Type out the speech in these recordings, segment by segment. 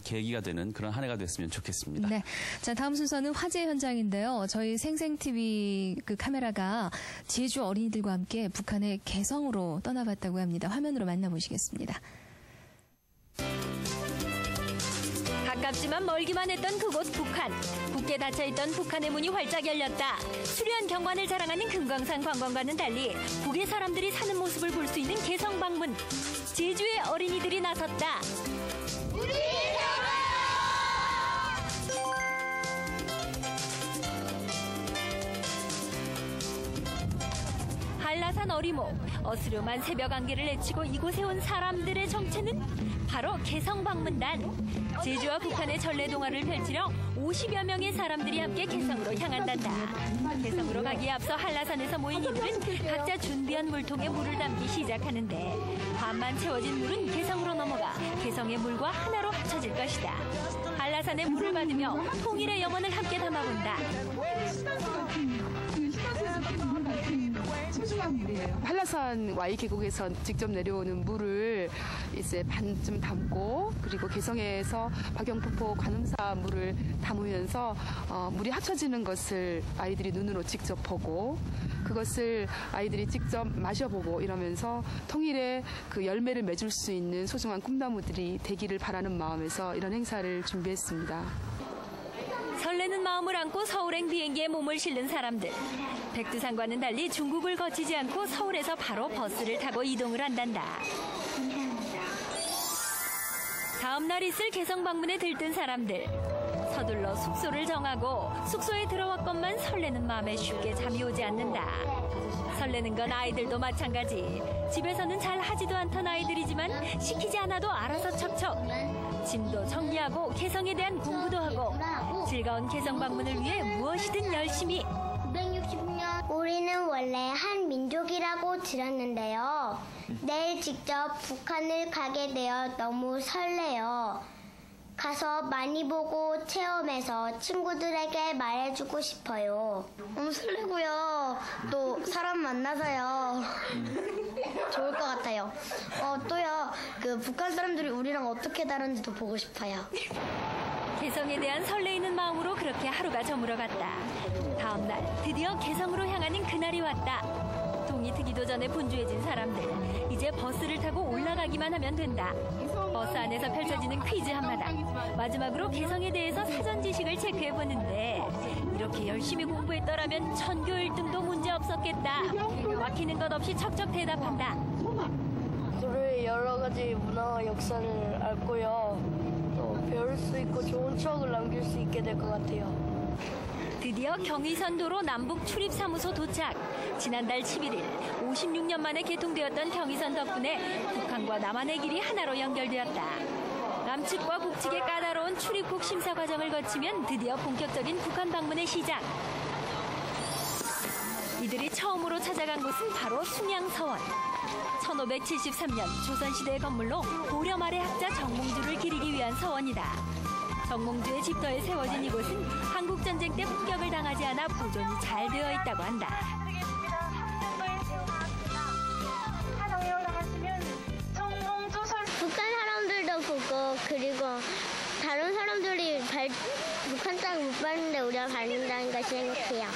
계기가 되는 그런 한 해가 됐으면 좋겠습니다. 네. 자, 다음 순서는 화재 현장인데요. 저희 생생TV 그 카메라가 제주 어린이들과 함께 북한의 개성으로 떠나봤다고 합니다. 화면으로 만나보시겠습니다. 가깝지만 멀기만 했던 그곳 북한. 굳게 닫혀있던 북한의 문이 활짝 열렸다. 수려한 경관을 자랑하는 금강산 관광과는 달리 북의 사람들이 사는 모습을 볼 수 있는 개성 방문. 제주의 어린이들이 나섰다. 한라산 어리목, 어스름한 새벽 안개를 내치고 이곳에 온 사람들의 정체는 바로 개성방문단. 제주와 북한의 전래동화를 펼치려 50여 명의 사람들이 함께 개성으로 향한단다. 개성으로 가기에 앞서 한라산에서 모인 이들은 각자 준비한 물통에 물을 담기 시작하는데 반만 채워진 물은 개성으로 넘어가 개성의 물과 하나로 합쳐질 것이다. 한라산의 물을 받으며 통일의 영혼을 함께 담아본다. 소중한 물이에요. 한라산 Y 계곡에서 직접 내려오는 물을 이제 반쯤 담고 그리고 개성에서 박영폭포 관음사 물을 담으면서 물이 합쳐지는 것을 아이들이 눈으로 직접 보고 그것을 아이들이 직접 마셔보고 이러면서 통일의 그 열매를 맺을 수 있는 소중한 꿈나무들이 되기를 바라는 마음에서 이런 행사를 준비했습니다. 설레는 마음을 안고 서울행 비행기에 몸을 실는 사람들. 백두산과는 달리 중국을 거치지 않고 서울에서 바로 버스를 타고 이동을 한단다. 다음 날 있을 개성 방문에 들뜬 사람들. 서둘러 숙소를 정하고 숙소에 들어왔건만 설레는 마음에 쉽게 잠이 오지 않는다. 설레는 건 아이들도 마찬가지. 집에서는 잘 하지도 않던 아이들이지만 시키지 않아도 알아서 척척. 짐도 정리하고 개성에 대한 공부도 하고 즐거운 개성 방문을 위해 무엇이든 열심히. 960년 우리는 원래 한 민족이라고 들었는데요. 내일 직접 북한을 가게 되어 너무 설레요. 가서 많이 보고 체험해서 친구들에게 말해주고 싶어요. 너무 설레고요. 또 사람 만나서요. 좋을 것 같아요. 또요. 그 북한 사람들이 우리랑 어떻게 다른지도 보고 싶어요. 개성에 대한 설레이는 마음으로 그렇게 하루가 저물어갔다. 다음 날 드디어 개성으로 향하는 그날이 왔다. 동이 트기도 전에 분주해진 사람들. 이제 버스를 타고 올라가기만 하면 된다. 버스 안에서 펼쳐지는 퀴즈 한마당. 마지막으로 개성에 대해서 사전 지식을 체크해보는데 이렇게 열심히 공부했더라면 전교 1등도 문제 없었겠다. 막히는 것 없이 척척 대답한다. 고려의 여러 가지 문화와 역사를 알고요. 또 배울 수 있고 좋은 추억을 남길 수 있게 될 것 같아요. 드디어 경의선도로 남북 출입사무소 도착. 지난달 11일 56년 만에 개통되었던 경의선 덕분에 북한과 남한의 길이 하나로 연결되었다. 남측과 북측의 까다로운 출입국 심사 과정을 거치면 드디어 본격적인 북한 방문의 시작. 이들이 처음으로 찾아간 곳은 바로 숭양서원. 1573년 조선시대의 건물로 고려 말의 학자 정몽주를 기리기 위한 서원이다. 정몽주의 집터에 세워진 이곳은 한국전쟁 때 폭격을 당하지 않아 보존이 잘 되어 있다고 한다. 북한 사람들도 보고 그리고 다른 사람들이 북한 땅 못 봤는데 우리가 가는다는 걸 생각해요.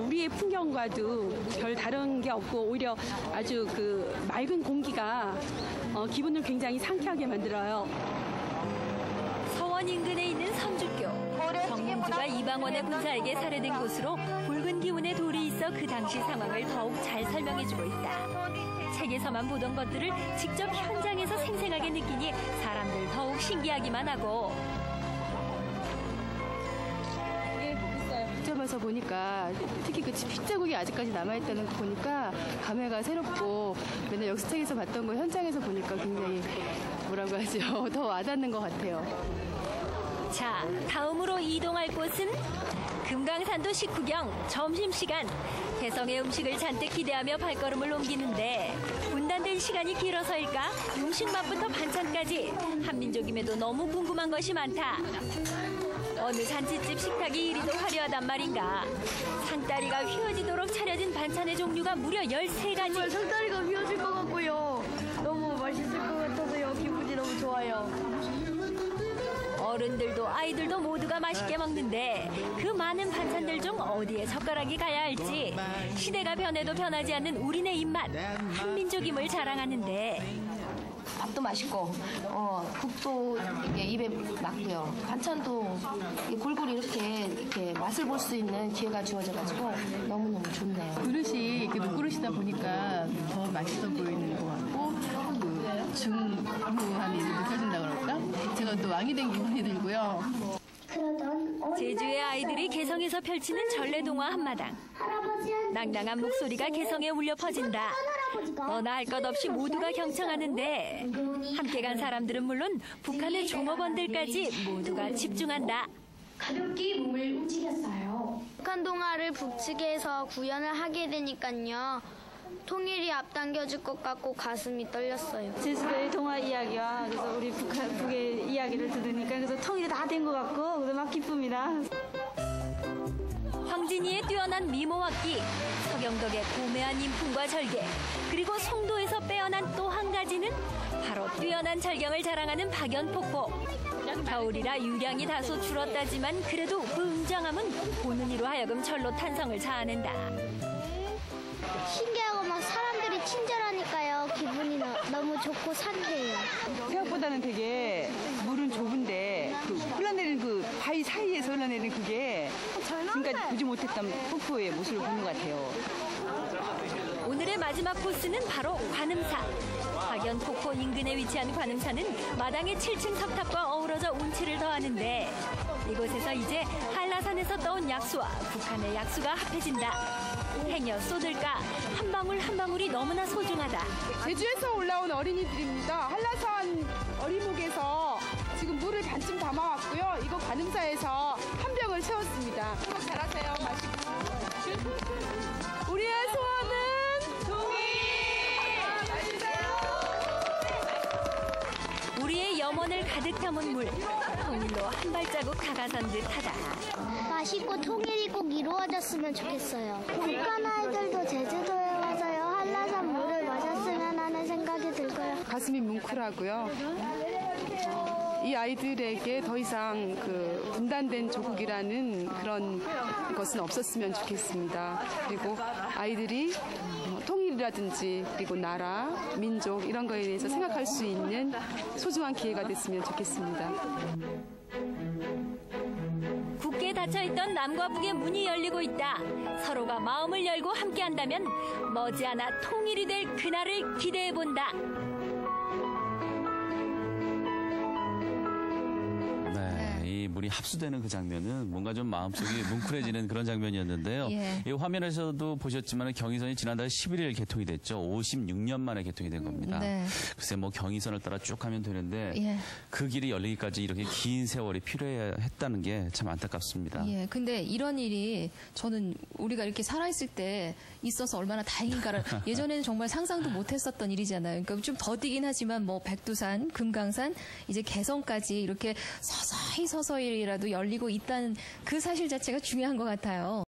우리의 풍경과도 별 다른 게 없고 오히려 아주 그 맑은 공기가 기분을 굉장히 상쾌하게 만들어요. 서원 인근에 있는 성주교. 정몽주가 이방원의 군사에게 살해된 곳으로 붉은 기운의 돌이 있어 그 당시 상황을 더욱 잘 설명해주고 있다. 책에서만 보던 것들을 직접 현장에서 생생하게 느끼니 사람들 더욱 신기하기만 하고. 직접에서 보니까 특히 그 핏자국이 아직까지 남아있다는 거 보니까 감회가 새롭고 맨날 역사책에서 봤던 거 현장에서 보니까 굉장히 뭐라고 하죠? 더 와닿는 것 같아요. 자, 다음으로 이동할 곳은 금강산도 식후경 점심시간. 개성의 음식을 잔뜩 기대하며 발걸음을 옮기는데 분단된 시간이 길어서일까? 음식 맛부터 반찬까지 한민족임에도 너무 궁금한 것이 많다. 어느 잔치집 식탁이 이리도 화려하단 말인가. 상다리가 휘어지도록 차려진 반찬의 종류가 무려 13가지. 정말 상다리가 휘어질 것 같고요. 너무 맛있을 것 같아서요. 기분이 너무 좋아요. 어른들도 아이들도 모두가 맛있게 먹는데 그 많은 반찬들 중 어디에 젓가락이 가야 할지 시대가 변해도 변하지 않는 우리네 입맛, 한민족임을 자랑하는데 밥도 맛있고, 국도 이렇게 입에 맞고요. 반찬도 골고루 이렇게 맛을 볼 수 있는 기회가 주어져가지고 너무너무 좋네요. 그릇이 이렇게 녹그릇이다 보니까 더 맛있어 보이는 것 같고, 그 중후함이 느껴진다 그럴까? 제가 또 왕이 된 기분이 들고요. 제주의 아이들이 개성에서 펼치는 전래동화 한마당. 낭낭한 목소리가 개성에 울려 퍼진다. 너나 할 것 없이 모두가 경청하는데 함께 간 사람들은 물론 북한의 종업원들까지 모두가 집중한다. 가볍게 몸을 움직였어요. 북한 동화를 북측에서 구현을 하게 되니까요. 통일이 앞당겨질 것 같고 가슴이 떨렸어요. 제주도의 동화 이야기와 그래서 우리 북의 이야기를 들으니까 그래서 통일이 다 된 것 같고 그래서 막 기쁩니다. 황진이의 뛰어난 미모학기, 서경덕의 고매한 인품과 절개, 그리고 송도에서 빼어난 또 한 가지는 바로 뛰어난 절경을 자랑하는 박연폭포. 겨울이라 유량이 다소 줄었다지만 그래도 그 웅장함은 보는 이로 하여금 절로 탄성을 자아낸다. 신기하고 막 사람들이 친절하니까요. 기분이 너무 좋고 상쾌해요. 생각보다는 되게 물은 좁은데 그 흘러내리는 그 바위 사이에서 흘러내리는 그게 지금까지 보지 못했던 폭포의 모습을 보는 것 같아요. 오늘의 마지막 코스는 바로 관음사. 박연폭포 인근에 위치한 관음사는 마당의 7층 석탑과 어우러져 운치를 더하는데 이곳에서 이제 한라산에서 떠온 약수와 북한의 약수가 합해진다. 행여 쏟을까 한 방울 한 방울이 너무나 소중하다. 제주에서 올라온 어린이들입니다. 한라산 어리목에서 지금 물을 반쯤 담아왔고요. 이거 관음사에서 한 병을 채웠습니다. 잘하세요. 마시고. 우리의 소원은 동의! 우리의 염원을 가득 담은 물. 통일로 한 발자국 다가선 듯하다. 맛있고 통일이 꼭 이루어졌으면 좋겠어요. 북한 아이들도 제주도에 와서요. 한라산 물을 마셨으면 하는 생각이 들고요. 가슴이 뭉클하고요. 이 아이들에게 더 이상 그 분단된 조국이라는 그런 것은 없었으면 좋겠습니다. 그리고 아이들이 통일이라든지 그리고 나라, 민족 이런 거에 대해서 생각할 수 있는 소중한 기회가 됐으면 좋겠습니다. 굳게 닫혀있던 남과 북의 문이 열리고 있다. 서로가 마음을 열고 함께한다면 머지않아 통일이 될 그날을 기대해본다. 이 물이 합수되는 그 장면은 뭔가 좀 마음속이 뭉클해지는 그런 장면이었는데요. 예. 이 화면에서도 보셨지만 경의선이 지난달 11일 개통이 됐죠. 56년 만에 개통이 된 겁니다. 네. 글쎄 뭐 경의선을 따라 쭉 가면 되는데 예. 그 길이 열리기까지 이렇게 긴 세월이 필요했다는 게 참 안타깝습니다. 예, 근데 이런 일이 저는 우리가 이렇게 살아있을 때 있어서 얼마나 다행인가를 예전에는 정말 상상도 못했었던 일이잖아요. 그러니까 좀 더디긴 하지만 뭐 백두산, 금강산, 이제 개성까지 이렇게 서서히라도 열리고 있다는 그 사실 자체가 중요한 것 같아요.